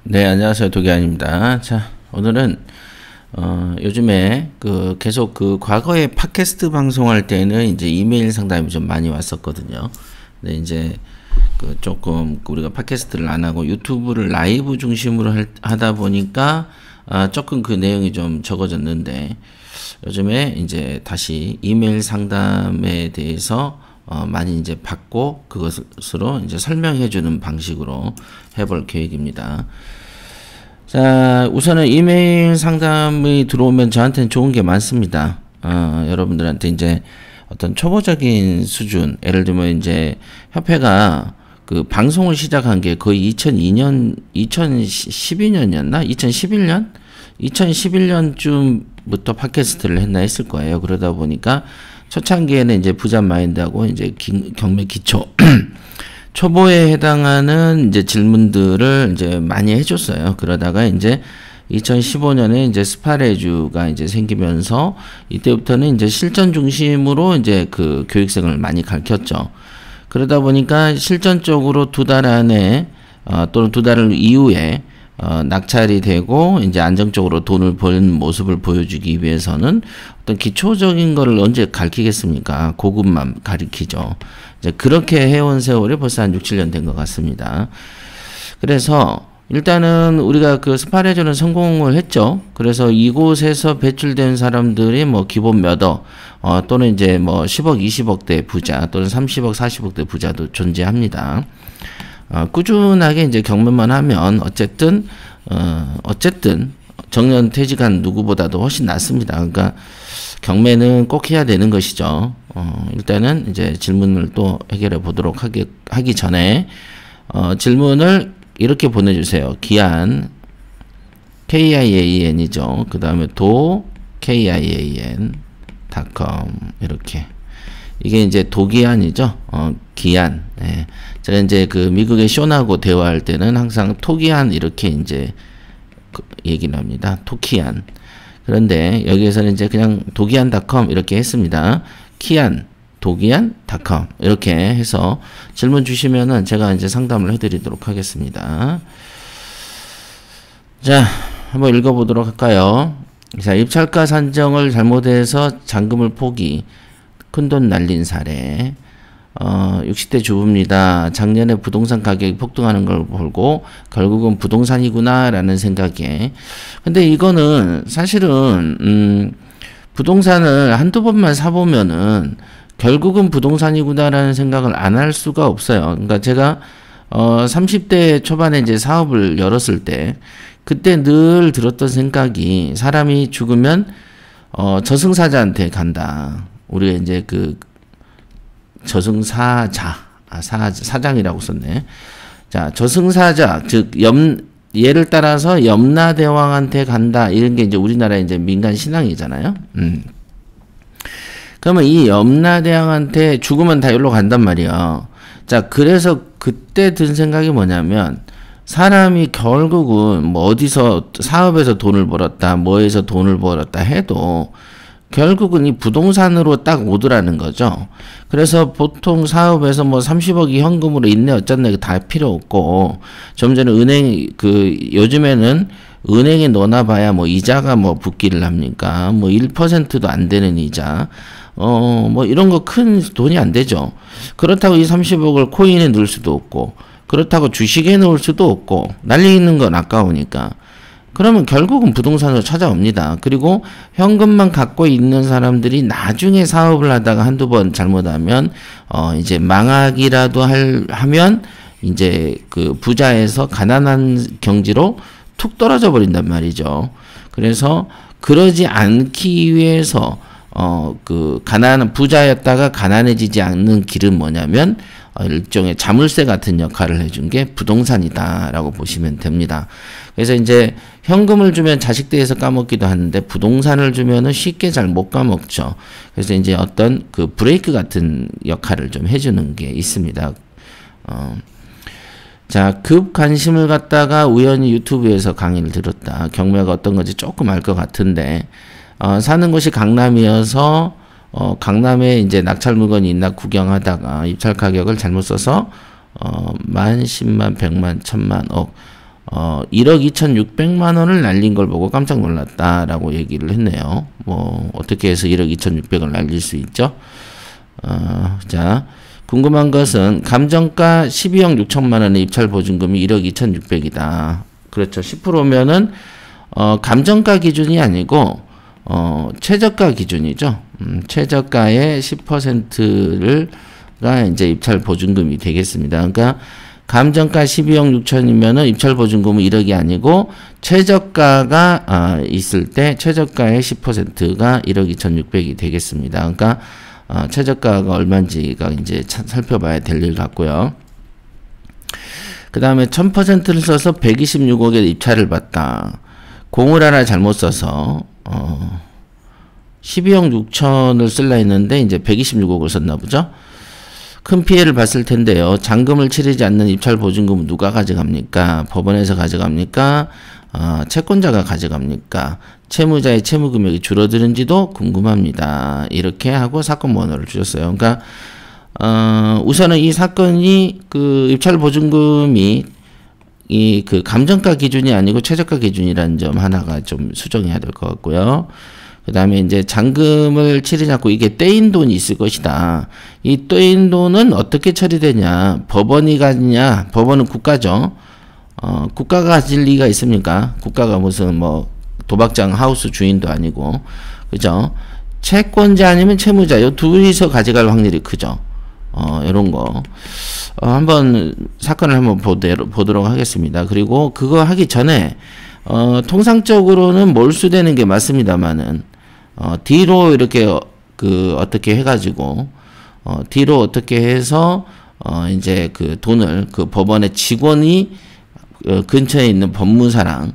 네, 안녕하세요. 도기환입니다. 자, 오늘은 요즘에 계속 과거에 팟캐스트 방송할 때는 이제 이메일 상담이 좀 많이 왔었거든요. 근데 이제 조금 우리가 팟캐스트를 안 하고 유튜브를 라이브 중심으로 하다 보니까 조금 그 내용이 좀 적어졌는데, 요즘에 이제 다시 이메일 상담에 대해서 많이 이제 받고 그것으로 이제 설명해 주는 방식으로 해볼 계획입니다. 자, 우선은 이메일 상담이 들어오면 저한테는 좋은 게 많습니다. 여러분들한테 이제 어떤 초보적인 수준, 예를 들면 이제 협회가 그 방송을 시작한 게 거의 2012년이었나? 2011년? 2011년쯤부터 팟캐스트를 했나 했을 거예요. 그러다 보니까 초창기에는 이제 부자 마인드하고 이제 경매 기초 초보에 해당하는 이제 질문들을 이제 많이 해줬어요. 그러다가 이제 2015년에 이제 스파레주가 이제 생기면서 이때부터는 이제 실전 중심으로 이제 그 교육생을 많이 가르쳤죠. 그러다 보니까 실전 쪽으로 두 달 안에 또는 두 달 이후에 낙찰이 되고 이제 안정적으로 돈을 버는 모습을 보여주기 위해서는 어떤 기초적인 거를 언제 가르치겠습니까? 고급만 가르치죠. 이제 그렇게 해온 세월이 벌써 한 6, 7년 된 것 같습니다. 그래서 일단은 우리가 그 스파레저는 성공을 했죠. 그래서 이곳에서 배출된 사람들이 뭐 기본 몇억 또는 이제 뭐 10억, 20억대 부자 또는 30억, 40억대 부자도 존재합니다. 꾸준하게 이제 경매만 하면 어쨌든 정년 퇴직한 누구보다도 훨씬 낫습니다. 그러니까 경매는 꼭 해야 되는 것이죠. 일단은 이제 질문을 또 해결해 보도록 하기 전에 질문을 이렇게 보내주세요. 기안 KIAN이죠. 그 다음에 KIAN.com 이렇게. 이게 이제 도기안이죠. 기안. 네. 제가 이제 그 미국의 쇼나고 대화할 때는 항상 토기안 이렇게 이제 얘기를 합니다. 토키안. 그런데 여기에서는 이제 그냥 도기안.com 이렇게 했습니다. 키안, 도기안.com 이렇게 해서 질문 주시면은 제가 이제 상담을 해드리도록 하겠습니다. 자, 한번 읽어보도록 할까요? 자, 입찰가 산정을 잘못해서 잔금을 포기. 큰돈 날린 사례. 60대 주부입니다. 작년에 부동산 가격이 폭등하는 걸 보고 결국은 부동산이구나 라는 생각에. 근데 이거는 사실은 부동산을 한두 번만 사보면은 결국은 부동산이구나 라는 생각을 안 할 수가 없어요. 그러니까 제가 30대 초반에 이제 사업을 열었을 때 그때 늘 들었던 생각이 사람이 죽으면 저승사자한테 간다. 우리가 이제 그 저승사자, 사장이라고 썼네. 자, 저승사자, 즉 예를 따라서 염라대왕한테 간다. 이런 게 이제 우리나라의 이제 민간 신앙이잖아요. 그러면 이 염라대왕한테 죽으면 다 여기로 간단 말이야. 자, 그래서 그때 든 생각이 뭐냐면 사람이 결국은 뭐 어디서 사업에서 돈을 벌었다, 뭐에서 돈을 벌었다 해도 결국은 이 부동산으로 딱 오더라는 거죠. 그래서 보통 사업에서 뭐 30억이 현금으로 있네 어쩌네 다 필요 없고, 좀 전에 요즘에는 은행에 넣어놔봐야 뭐 이자가 뭐 붙기를 합니까? 뭐 1%도 안 되는 이자. 뭐 이런 거 큰 돈이 안 되죠. 그렇다고 이 30억을 코인에 넣을 수도 없고, 그렇다고 주식에 넣을 수도 없고, 날리는 건 아까우니까. 그러면 결국은 부동산으로 찾아옵니다. 그리고 현금만 갖고 있는 사람들이 나중에 사업을 하다가 한두 번 잘못하면 이제 망하기라도 하면 이제 그 부자에서 가난한 경지로 툭 떨어져 버린단 말이죠. 그래서 그러지 않기 위해서 그 가난한 부자였다가 가난해지지 않는 길은 뭐냐면 일종의 자물쇠 같은 역할을 해준 게 부동산이다라고 보시면 됩니다. 그래서 이제 현금을 주면 자식대에서 까먹기도 하는데 부동산을 주면은 쉽게 잘 못 까먹죠. 그래서 이제 어떤 그 브레이크 같은 역할을 좀 해주는 게 있습니다. 자, 급 관심을 갖다가 우연히 유튜브에서 강의를 들었다. 경매가 어떤 건지 조금 알 것 같은데 사는 곳이 강남이어서 강남에 이제 낙찰 물건이 있나 구경하다가 입찰 가격을 잘못 써서 만, 10만, 100만, 1000만, 억 1억 2,600만 원을 날린 걸 보고 깜짝 놀랐다라고 얘기를 했네요. 뭐 어떻게 해서 1억 2,600을 날릴 수 있죠? 자, 궁금한 것은 감정가 12억 6천만 원의 입찰 보증금이 1억 2,600이다. 그렇죠. 10%면은 감정가 기준이 아니고 최저가 기준이죠. 최저가의 10%가 이제 입찰 보증금이 되겠습니다. 그러니까 감정가 12억 6천이면은 입찰 보증금은 1억이 아니고 최저가가 있을 때 최저가의 10%가 1억 2,600이 되겠습니다. 그러니까 최저가가 얼마인지가 이제 살펴봐야 될 일 같고요. 그 다음에 1000%를 써서 126억의 입찰을 받다. 공을 하나 잘못 써서 12억 6천을 쓸라 했는데 이제 126억을 썼나 보죠. 큰 피해를 봤을 텐데요. 잔금을 치르지 않는 입찰 보증금은 누가 가져갑니까? 법원에서 가져갑니까? 채권자가 가져갑니까? 채무자의 채무 금액이 줄어드는지도 궁금합니다. 이렇게 하고 사건 번호를 주셨어요. 그러니까 우선은 이 사건이 그 입찰 보증금이 이 그 감정가 기준이 아니고 최저가 기준이라는 점 하나가 좀 수정해야 될 것 같고요. 그 다음에 이제 잔금을 치르지 않고 이게 떼인 돈이 있을 것이다. 이 떼인 돈은 어떻게 처리되냐? 법원이 가느냐? 법원은 국가죠. 국가가 가질 리가 있습니까? 국가가 무슨 뭐 도박장 하우스 주인도 아니고, 그죠? 채권자 아니면 채무자, 요 둘이서 가져갈 확률이 크죠. 이런 거. 한번 사건을 한번 보도록 하겠습니다. 그리고 그거 하기 전에, 통상적으로는 몰수되는 게 맞습니다만은, 뒤로 이렇게, 어떻게 해가지고, 뒤로 어떻게 해서, 이제 그 돈을 그 법원의 직원이, 근처에 있는 법무사랑,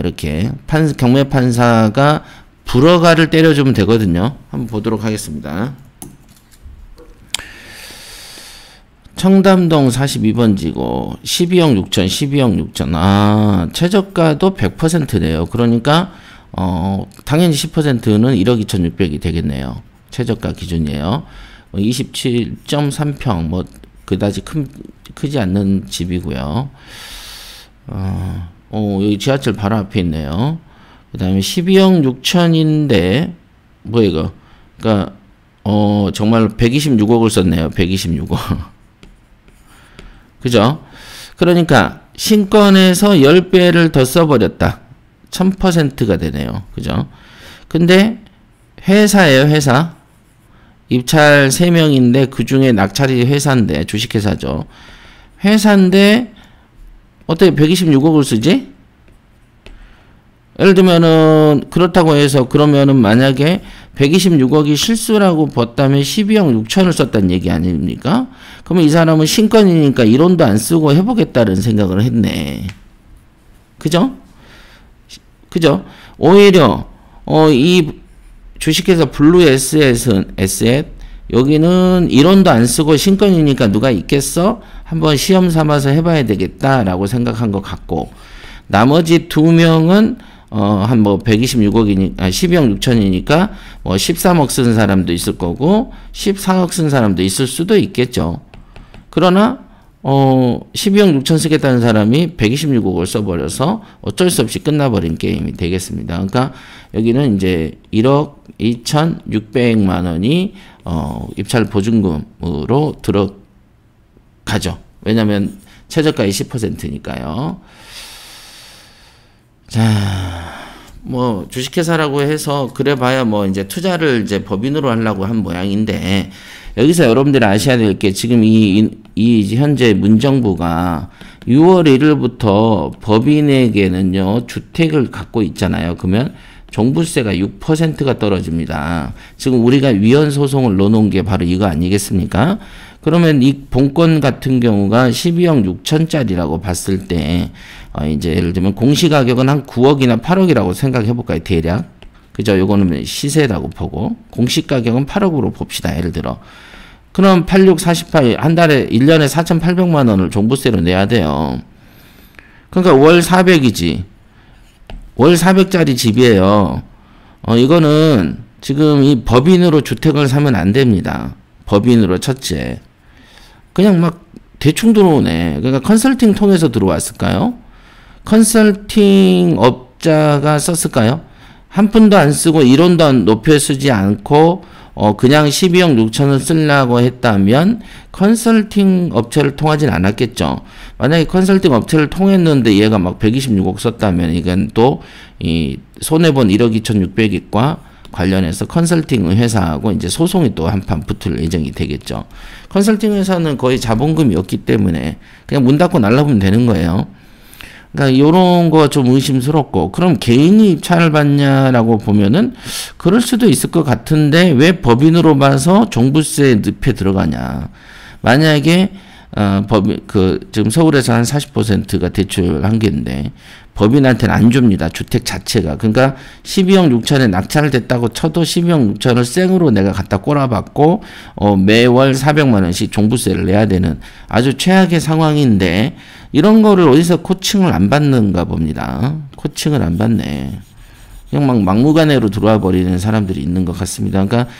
이렇게 경매 판사가 불허가를 때려주면 되거든요. 한번 보도록 하겠습니다. 청담동 42번지고 12억 6천, 12억 6천. 최저가도 100%네요. 그러니까 당연히 10%는 1억 2,600이 되겠네요. 최저가 기준이에요. 27.3평 뭐 그다지 크지 않는 집이고요. 여기 지하철 바로 앞에 있네요. 그 다음에 12억 6천인데 뭐야 이거? 그러니까 정말 126억을 썼네요. 126억. 그죠? 그러니까 신권에서 10배를 더 써버렸다. 1000%가 되네요. 그죠? 근데 회사예요. 회사. 입찰 3명인데 그 중에 낙찰이 회사인데 주식회사죠. 회사인데 어떻게 126억을 쓰지? 예를 들면은 그렇다고 해서 그러면은 만약에 126억이 실수라고 봤다면 12억 6천을 썼다는 얘기 아닙니까? 그러면 이 사람은 신권이니까 이론도 안 쓰고 해보겠다는 생각을 했네. 그죠? 그죠? 오히려 이 주식회사 블루 에셋은 여기는 이론도 안 쓰고 신권이니까 누가 있겠어? 한번 시험 삼아서 해봐야 되겠다라고 생각한 것 같고, 나머지 2명은 한 뭐 126억이니까 12억 6천이니까 뭐 13억 쓴 사람도 있을 거고 14억 쓴 사람도 있을 수도 있겠죠. 그러나 12억 6천 쓰겠다는 사람이 126억을 써버려서 어쩔 수 없이 끝나버린 게임이 되겠습니다. 그러니까 여기는 이제 1억 2,600만 원이 입찰 보증금으로 들어가죠. 왜냐하면 최저가의 10%니까요. 자, 뭐 주식회사라고 해서 그래봐야 뭐 이제 투자를 이제 법인으로 하려고 한 모양인데, 여기서 여러분들이 아셔야 될 게 지금 이 현재 문정부가 6월 1일부터 법인에게는요 주택을 갖고 있잖아요. 그러면 종부세가 6%가 떨어집니다. 지금 우리가 위헌 소송을 넣어놓은 게 바로 이거 아니겠습니까? 그러면 이 본건 같은 경우가 12억 6천짜리라고 봤을 때 이제 예를 들면 공시가격은 한 9억이나 8억이라고 생각해 볼까요? 대략. 그죠? 요거는 시세라고 보고 공시가격은 8억으로 봅시다. 예를 들어. 그럼 86, 48 한 달에 1년에 4,800만 원을 종부세로 내야 돼요. 그러니까 월 400이지. 월 400짜리 집이에요. 이거는 지금 이 법인으로 주택을 사면 안 됩니다. 법인으로 첫째. 그냥 막 대충 들어오네. 그러니까 컨설팅 통해서 들어왔을까요? 컨설팅 업자가 썼을까요? 한 푼도 안 쓰고 1원도 높여 쓰지 않고 그냥 12억 6천을 쓰려고 했다면 컨설팅 업체를 통하진 않았겠죠. 만약에 컨설팅 업체를 통했는데 얘가 막 126억 썼다면 이건 또 이 손해본 1억 2,600억과 관련해서 컨설팅 회사하고 이제 소송이 또 한판 붙을 예정이 되겠죠. 컨설팅 회사는 거의 자본금이 없기 때문에 그냥 문 닫고 날라보면 되는 거예요. 그러니까 이런 거 좀 의심스럽고, 그럼 개인이 입찰을 받냐라고 보면은 그럴 수도 있을 것 같은데 왜 법인으로 봐서 종부세 늪에 들어가냐. 만약에 지금 서울에서 한 40%가 대출 한계인데 법인한테는 안 줍니다. 주택 자체가. 그러니까 12억 6천에 낙찰을 됐다고 쳐도 12억 6천을 생으로 내가 갖다 꼬라박고 매월 400만 원씩 종부세를 내야 되는 아주 최악의 상황인데, 이런 거를 어디서 코칭을 안 받는가 봅니다. 코칭을 안 받네. 그냥 막 막무가내로 들어와 버리는 사람들이 있는 것 같습니다. 그러니까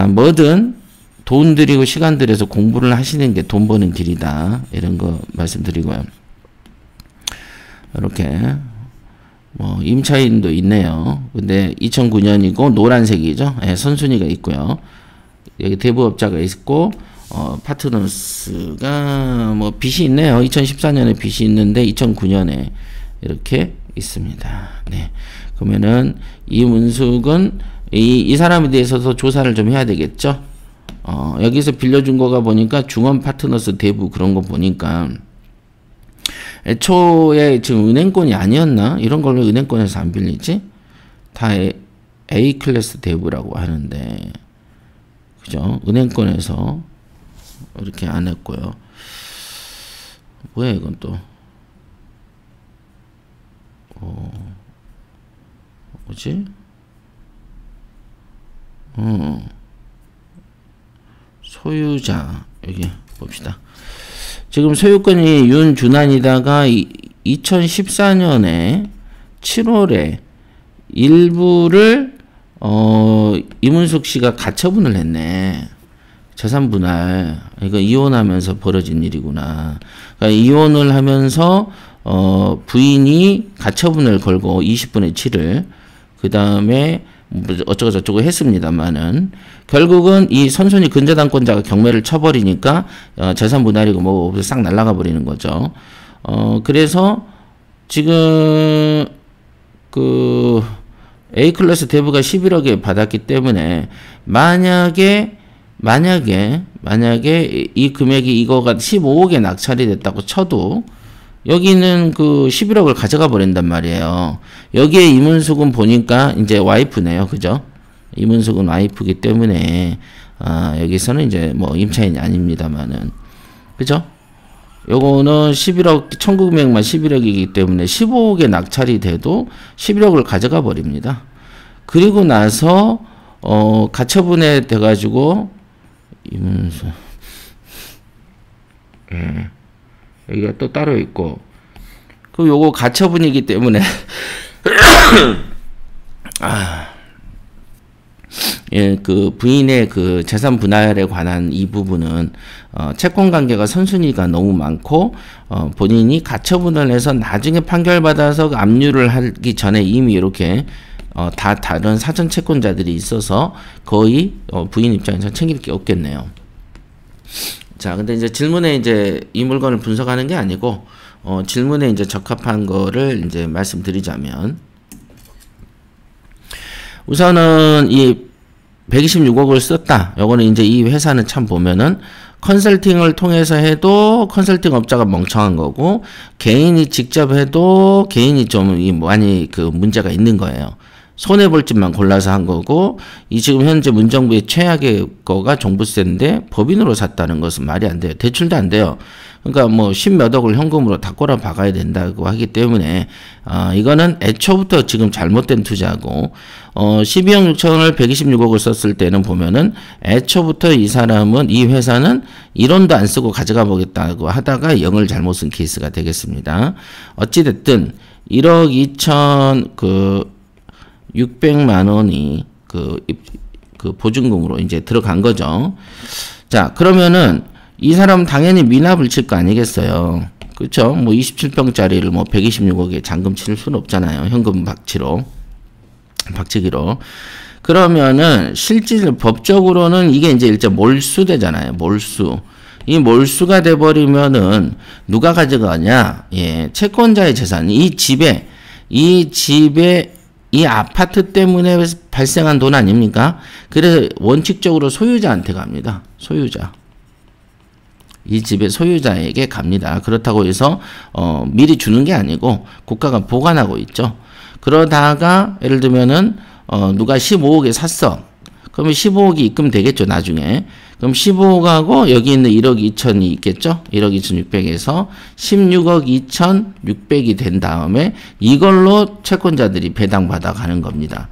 뭐든 돈 들이고 시간 들여서 공부를 하시는 게 돈 버는 길이다. 이런 거 말씀드리고요. 이렇게 뭐 임차인도 있네요. 근데 2009년이고 노란색이죠. 예, 선순위가 있고요. 여기 대부업자가 있고 파트너스가 뭐 빚이 있네요. 2014년에 빚이 있는데 2009년에 이렇게 있습니다. 네. 그러면은 이문숙은 이 사람에 대해서도 조사를 좀 해야 되겠죠. 여기서 빌려준 거가 보니까 중원 파트너스 대부 그런 거 보니까 애초에 지금 은행권이 아니었나? 이런 걸로 은행권에서 안 빌리지? 다 A 클래스 대부라고 하는데, 그죠? 은행권에서 이렇게 안 했고요. 뭐야 이건 또? 뭐지? 소유자 여기 봅시다. 지금 소유권이 윤준환이다가 2014년에 7월에 일부를 이문숙 씨가 가처분을 했네. 재산 분할. 이거 이혼하면서 벌어진 일이구나. 그러니까 이혼을 하면서 부인이 가처분을 걸고 20분의 7을 그 다음에 어쩌고 저쩌고 했습니다만은 결국은 이 선순위 근저당권자가 경매를 쳐버리니까 재산 분할이고 뭐 싹 날아가 버리는 거죠. 그래서 지금 그 A 클래스 대부가 11억에 받았기 때문에 만약에 이 금액이 이거가 15억에 낙찰이 됐다고 쳐도 여기는 그 11억을 가져가 버린단 말이에요. 여기에 이문숙은 보니까 이제 와이프네요. 그죠? 이문숙은 와이프기 때문에 여기서는 이제 뭐 임차인이 아닙니다만은, 그죠? 요거는 11억, 청구금액만 11억이기 때문에 15억에 낙찰이 돼도 11억을 가져가 버립니다. 그리고 나서 가처분에 돼가지고 이문숙 여기가 또 따로 있고, 그 요거 가처분이기 때문에 예, 그 부인의 그 재산 분할에 관한 이 부분은 채권 관계가 선순위가 너무 많고 본인이 가처분을 해서 나중에 판결받아서 압류를 하기 전에 이미 이렇게 다 다른 사전 채권자들이 있어서 거의 부인 입장에서 챙길 게 없겠네요. 자, 근데 이제 질문에 이제 이 물건을 분석하는 게 아니고 질문에 이제 적합한 거를 이제 말씀드리자면, 우선은 이 126억을 썼다. 요거는 이제 이 회사는 참 보면은 컨설팅을 통해서 해도 컨설팅 업자가 멍청한 거고, 개인이 직접 해도 개인이 좀 많이 그 문제가 있는 거예요. 손해볼 짓만 골라서 한 거고, 이 지금 현재 문정부의 최악의 거가 종부세인데 법인으로 샀다는 것은 말이 안 돼요. 대출도 안 돼요. 그러니까 뭐 10몇억을 현금으로 다 꼬라 박아야 된다고 하기 때문에 이거는 애초부터 지금 잘못된 투자고, 12억 6천을 126억을 썼을 때는 보면은 애초부터 이 사람은, 이 회사는 1원도 안 쓰고 가져가 보겠다고 하다가 0을 잘못 쓴 케이스가 되겠습니다. 어찌됐든 1억 2천 600만 원이 그 보증금으로 이제 들어간 거죠. 자, 그러면은 이 사람은 당연히 미납을 칠 거 아니겠어요. 그렇죠? 뭐 27평짜리를 뭐 126억에 잔금 칠 수는 없잖아요. 현금 박치기로. 그러면은 실질 법적으로는 이게 이제 일제 몰수되잖아요. 몰수. 이 몰수가 돼 버리면은 누가 가져가냐? 예, 채권자의 재산. 이 집에 이 아파트 때문에 발생한 돈 아닙니까? 그래서 원칙적으로 소유자한테 갑니다. 소유자. 이 집의 소유자에게 갑니다. 그렇다고 해서 미리 주는 게 아니고 국가가 보관하고 있죠. 그러다가 예를 들면은 누가 15억에 샀어. 그러면 15억이 입금되겠죠, 나중에. 그럼 15억하고 여기 있는 1억 2천이 있겠죠? 1억 2,600에서 16억 2,600이 된 다음에 이걸로 채권자들이 배당받아 가는 겁니다.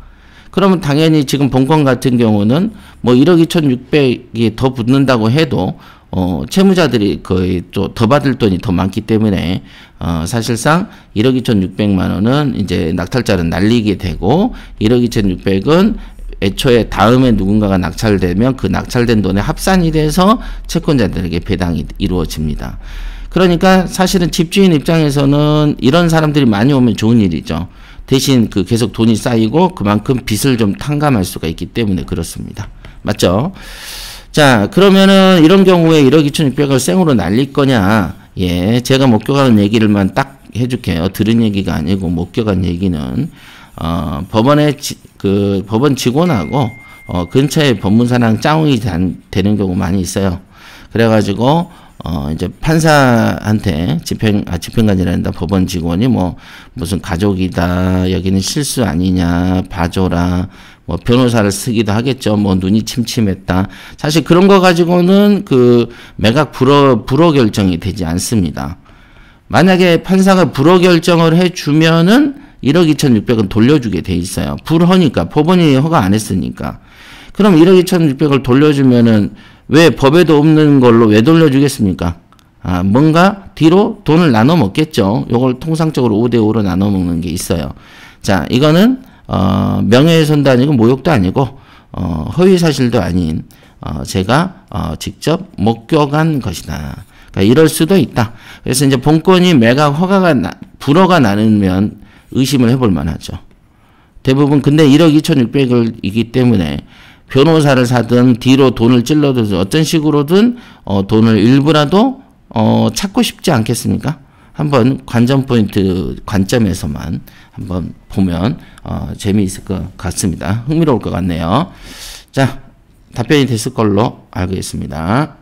그러면 당연히 지금 본건 같은 경우는 뭐 1억 2,600이 더 붙는다고 해도 채무자들이 거의 또 더 받을 돈이 더 많기 때문에 사실상 1억 2,600만 원은 이제 낙찰자는 날리게 되고 1억 2,600은 애초에 다음에 누군가가 낙찰되면 그 낙찰된 돈에 합산이 돼서 채권자들에게 배당이 이루어집니다. 그러니까 사실은 집주인 입장에서는 이런 사람들이 많이 오면 좋은 일이죠. 대신 그 계속 돈이 쌓이고 그만큼 빚을 좀 탕감할 수가 있기 때문에 그렇습니다. 맞죠? 자, 그러면은 이런 경우에 1억 2,600을 생으로 날릴 거냐? 예, 제가 목격하는 얘기를만 딱 해줄게요. 들은 얘기가 아니고 목격한 얘기는 법원에 법원 직원하고 근처에 법무사랑 짱웅이 되는 경우 많이 있어요. 그래가지고 이제 판사한테 집행관이란다 법원 직원이 뭐 무슨 가족이다 여기는 실수 아니냐 봐줘라 뭐 변호사를 쓰기도 하겠죠. 뭐 눈이 침침했다. 사실 그런 거 가지고는 그 매각 불허 결정이 되지 않습니다. 만약에 판사가 불허 결정을 해주면은 1억 2,600은 돌려주게 돼 있어요. 불허니까 법원이 허가 안 했으니까. 그럼 1억 2,600을 돌려주면은 왜 법에도 없는 걸로 왜 돌려주겠습니까? 뭔가 뒤로 돈을 나눠 먹겠죠. 요걸 통상적으로 5대5로 나눠 먹는 게 있어요. 자, 이거는 명예훼손도 아니고 모욕도 아니고 허위사실도 아닌 제가 직접 목격한 것이다. 그러니까 이럴 수도 있다. 그래서 이제 본건이 매각 불허가 나누면 의심을 해볼 만하죠. 대부분 근데 1억 2,600을 이기 때문에 변호사를 사든 뒤로 돈을 찔러도 어떤 식으로든 돈을 일부라도 찾고 싶지 않겠습니까? 한번 관점에서만 한번 보면 재미있을 것 같습니다. 흥미로울 것 같네요. 자, 답변이 됐을 걸로 알고 있습니다.